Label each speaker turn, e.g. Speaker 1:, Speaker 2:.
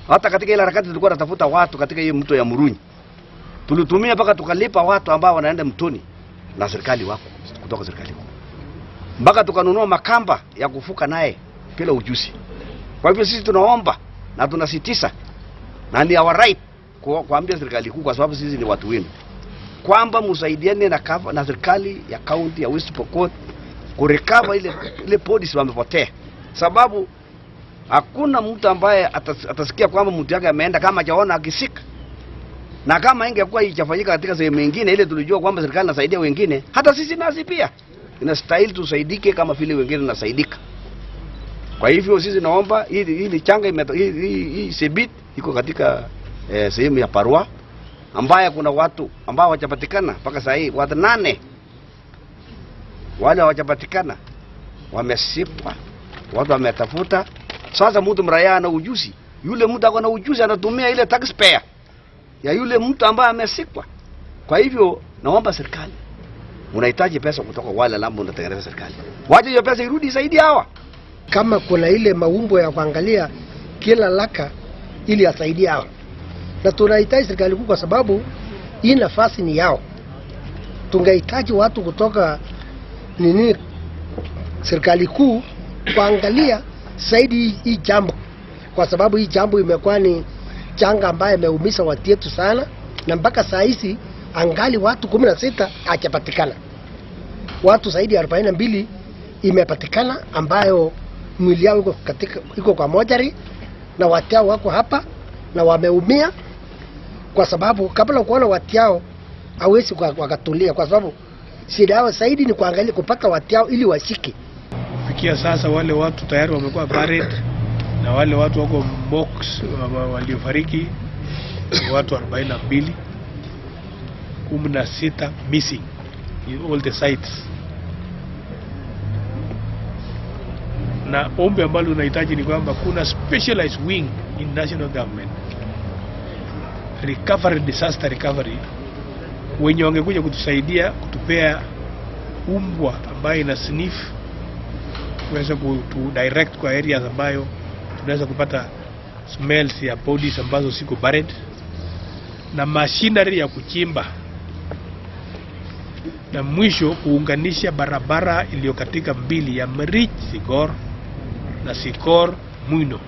Speaker 1: Hata katika ile harakati tulikuwa tunatafuta watu katika hiyo mto ya Murunyi, tulitumia mpaka tukalipa watu ambao wanaenda mtoni na serikali wako kutoka serikali wako, mpaka tukanunua makamba ya kufuka naye bila ujuzi. Kwa hivyo sisi tunaomba na tunasitisa, na ni our right kuambia serikali kuu, kwa sababu sisi ni watu wenu, kwamba msaidiane na serikali ya kaunti ya West Pokot kurecover ile policy wamepotea, sababu hakuna mtu ambaye atasikia kwamba mtu yake ameenda kama hajaona akisika. Na kama ingekuwa ichafanyika katika sehemu nyingine ile tulijua kwamba serikali inasaidia wengine, hata sisi nasi pia inastahili tusaidike kama vile wengine nasaidika. Kwa hivyo sisi naomba hii changa hii sebit iko katika sehemu ya Parua, ambaye kuna watu ambao hawajapatikana mpaka sasa hivi, watu 8 wale hawajapatikana, wamesipwa, watu wametafuta. Sasa mtu mraia ana ujuzi, yule mtu ako na ujuzi anatumia ile taxpayer ya yule mtu ambaye amesikwa. Kwa hivyo naomba serikali, unahitaji pesa kutoka wale lambo unatengeneza serikali, waje hiyo pesa irudi zaidi hawa.
Speaker 2: Kama kuna ile maumbo ya kuangalia kila laka ili asaidie hawa, na tunahitaji serikali kuu kwa sababu hii nafasi ni yao. Tungehitaji watu kutoka serikali kuu kuangalia zaidi hii jambo, kwa sababu hii jambo imekuwa ni changa ambaye imeumiza watu wetu sana, na mpaka saa hizi angali watu 16 hajapatikana. Watu zaidi ya 42 imepatikana ambayo mwili yao iko kwa mojari, na watu yao wako hapa na wameumia, kwa sababu kabla kuona watu yao hawezi wakatulia, kwa sababu shida yao zaidi ni kuangalia kupata watu yao ili washike.
Speaker 3: Kufikia sasa wale watu tayari wamekuwa buried, na wale watu wako box waliofariki watu 42, 16 missing in all the sites. Na ombi ambalo unahitaji ni kwamba kuna specialized wing in national government, recovery, disaster recovery, wenye wangekuja kutusaidia kutupea umbwa ambayo ina sniff, kuweza kudirect kwa areas ambayo tunaweza kupata smells ya bodies ambazo siko buried, na machinery ya kuchimba, na mwisho kuunganisha barabara iliyo katika mbili ya Marich Sikor na Sikor Muino.